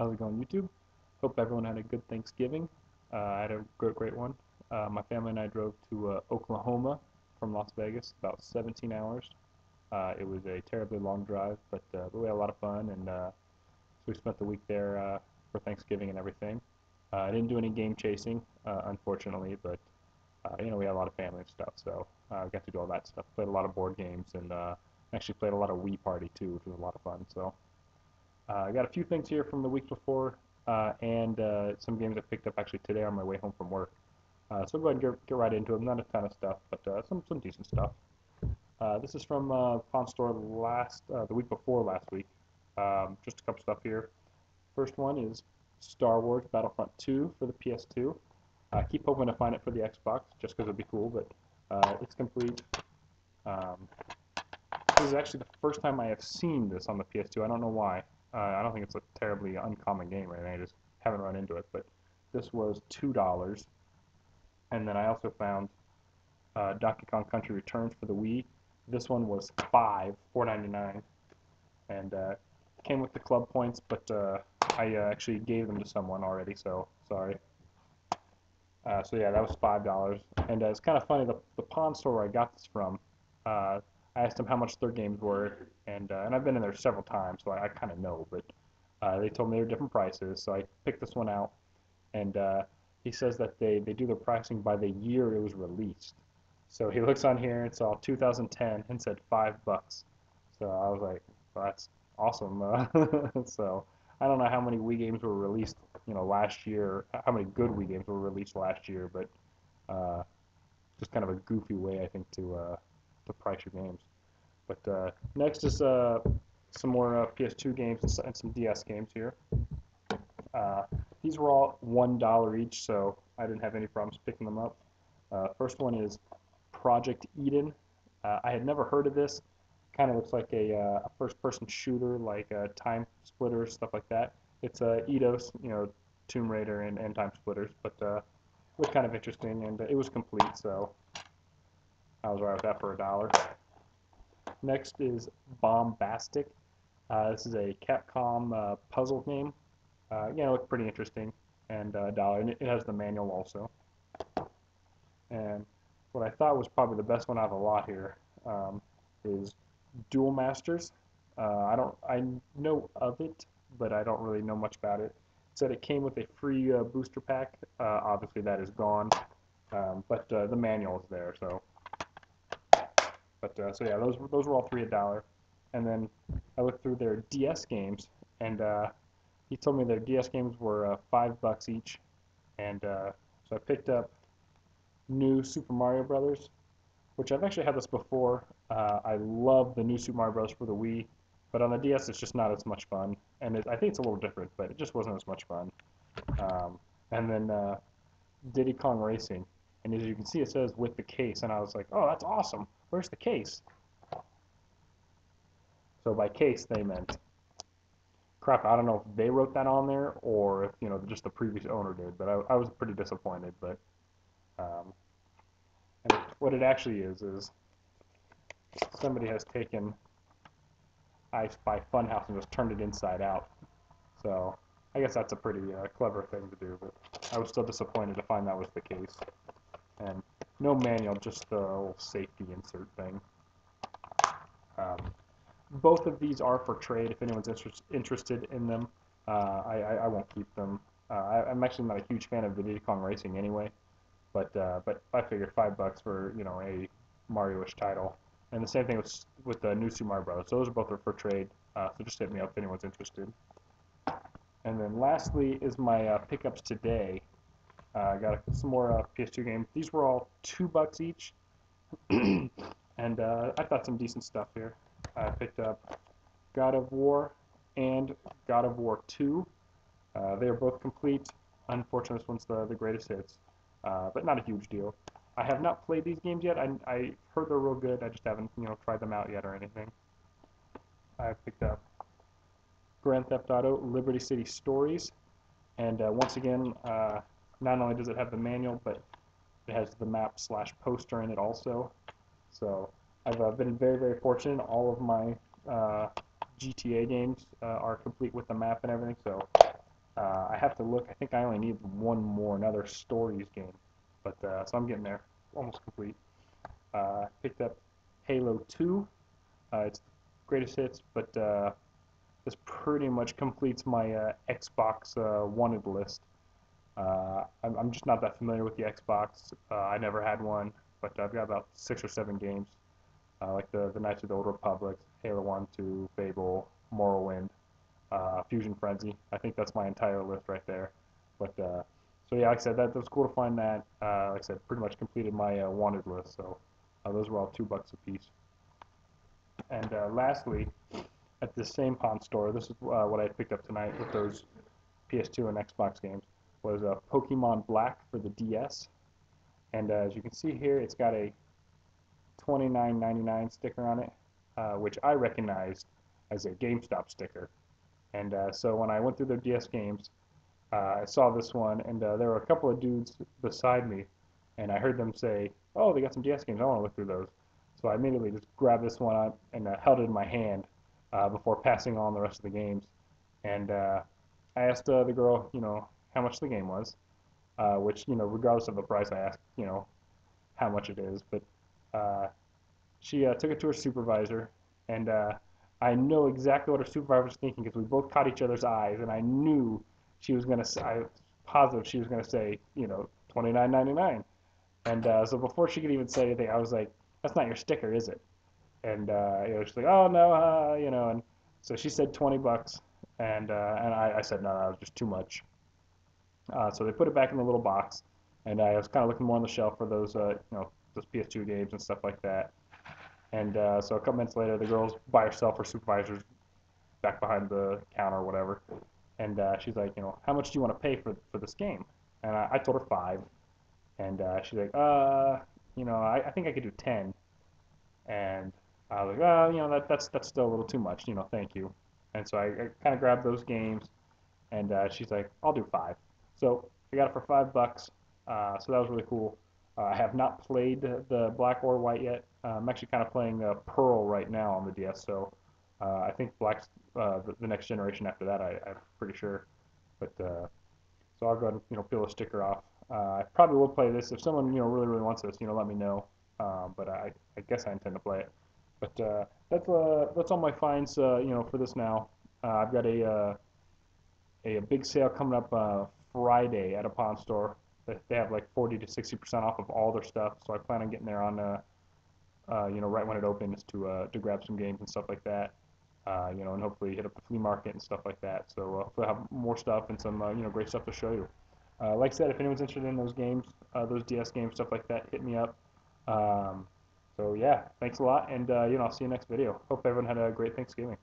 How's it going, YouTube? Hope everyone had a good Thanksgiving. I had a great one. My family and I drove to Oklahoma from Las Vegas, about 17 hours. It was a terribly long drive, but we had a lot of fun, and so we spent the week there for Thanksgiving and everything. I didn't do any game chasing, unfortunately, but we had a lot of family and stuff, so I got to do all that stuff. Played a lot of board games, and actually played a lot of Wii Party too, which was a lot of fun. So. I got a few things here from the week before, and some games I picked up actually today on my way home from work. So I'll go ahead and get right into them. Not a ton of stuff, but some decent stuff. This is from Pawn Store the week before last week. Just a couple stuff here. First one is Star Wars Battlefront 2 for the PS2. I keep hoping to find it for the Xbox, just because it'd be cool, but it's complete. This is actually the first time I have seen this on the PS2. I don't know why. I don't think it's a terribly uncommon game or anything. I just haven't run into it. But this was $2. And then I also found Donkey Kong Country Returns for the Wii. This one was $4.99. And came with the club points, but I actually gave them to someone already, so sorry. So yeah, that was $5. And it's kind of funny, the pawn store where I got this from, I asked them how much their games were, and I've been in there several times, so I kind of know, but they told me they were different prices, so I picked this one out, and he says that they do their pricing by the year it was released. So he looks on here and saw 2010 and said $5. So I was like, well, that's awesome. So I don't know how many Wii games were released, last year, how many good Wii games were released last year, but just kind of a goofy way, I think, to price your games. But next is some more PS2 games and some DS games here. These were all $1 each, so I didn't have any problems picking them up. First one is Project Eden. I had never heard of this. Kind of looks like a first-person shooter, like Time Splitters, stuff like that. It's Eidos, Tomb Raider and Time Splitters, but it was kind of interesting, and it was complete, so I was right with that for $1. Next is Bombastic. This is a Capcom puzzle game. It looked pretty interesting, and $1, and it has the manual also. And what I thought was probably the best one out of the lot here is Duel Masters. I know of it, but I don't really know much about it. It said it came with a free booster pack. Obviously that is gone, but the manual is there. So yeah, those were all three $1. And then I looked through their DS games, and he told me their DS games were $5 each. And so I picked up New Super Mario Brothers, which I've actually had this before. I love the New Super Mario Bros. For the Wii, but on the DS it's just not as much fun. And I think it's a little different, but it just wasn't as much fun. And then Diddy Kong Racing, and as you can see it says with the case, and I was like, oh, that's awesome. Where's the case? So by case they meant, crap, I don't know if they wrote that on there or if just the previous owner did, but I was pretty disappointed. But and what it actually is somebody has taken I Spy Funhouse and just turned it inside out. So I guess that's a pretty clever thing to do, but I was still disappointed to find that was the case. And no manual, just the little safety insert thing. Both of these are for trade if anyone's interested in them. I won't keep them. I'm actually not a huge fan of the Diddy Kong Racing anyway, but I figured $5 for a Mario-ish title. And the same thing with the New Super Mario Bros. Those are both for trade, so just hit me up if anyone's interested. And then lastly is my pickups today. I got some more PS2 games. These were all $2 each, and I thought some decent stuff here. I picked up God of War and God of War 2. They are both complete. Unfortunately, this one's the greatest hits, but not a huge deal. I have not played these games yet. I heard they're real good. I just haven't tried them out yet or anything. I picked up Grand Theft Auto Liberty City Stories, and once again, not only does it have the manual, but it has the map/poster in it also. So I've been very fortunate. All of my GTA games are complete with the map and everything, so I have to look. I think I only need one more, another stories game. But so I'm getting there, almost complete. Picked up Halo 2. It's greatest hits, but this pretty much completes my Xbox wanted list. I'm just not that familiar with the Xbox. I never had one, but I've got about 6 or 7 games, like the Knights of the Old Republic, Halo 1, 2, Fable, Morrowind, Fusion Frenzy. I think that's my entire list right there. But so yeah, like I said, that was cool to find that. Like I said, pretty much completed my wanted list. So those were all $2 a piece. And lastly, at the same pawn store, this is what I picked up tonight with those PS2 and Xbox games, was Pokemon Black for the DS. And as you can see here, it's got a $29.99 sticker on it, which I recognized as a GameStop sticker. And so when I went through their DS games, I saw this one, and there were a couple of dudes beside me, and I heard them say, "Oh, they got some DS games. I want to look through those." So I immediately just grabbed this one up and held it in my hand before passing on the rest of the games. And I asked the girl, how much the game was, which, regardless of the price, I asked, how much it is. But uh, she took it to her supervisor, and I know exactly what her supervisor was thinking because we both caught each other's eyes, and I knew she was gonna say, I was positive she was gonna say, 29.99. And so before she could even say anything, I was like, "That's not your sticker, is it?" And she's like, "Oh no, and so she said $20, and I said no, that was just too much. So they put it back in the little box, and I was kind of looking more on the shelf for those, those PS2 games and stuff like that. And so a couple minutes later, the girl's by herself, her supervisor's back behind the counter or whatever, and she's like, how much do you want to pay for this game? And I told her 5, and she's like, I think I could do 10. And I was like, well, that's still a little too much, thank you. And so I kind of grabbed those games, and she's like, I'll do 5. So I got it for $5. So that was really cool. I have not played the Black or White yet. I'm actually kind of playing Pearl right now on the DS, so I think Black's the next generation after that. I'm pretty sure. But so I'll go ahead and peel a sticker off. I probably will play this if someone really wants this. Let me know. But I guess I intend to play it. But that's all my finds for this now. I've got a big sale coming up Friday at a pawn store. They have like 40 to 60% off of all their stuff. So I plan on getting there on right when it opens to grab some games and stuff like that. And hopefully hit up the flea market and stuff like that. So hopefully I have more stuff and some great stuff to show you. Like I said, if anyone's interested in those games, those DS games, stuff like that, hit me up. Um, so yeah, thanks a lot, and I'll see you next video. Hope everyone had a great Thanksgiving.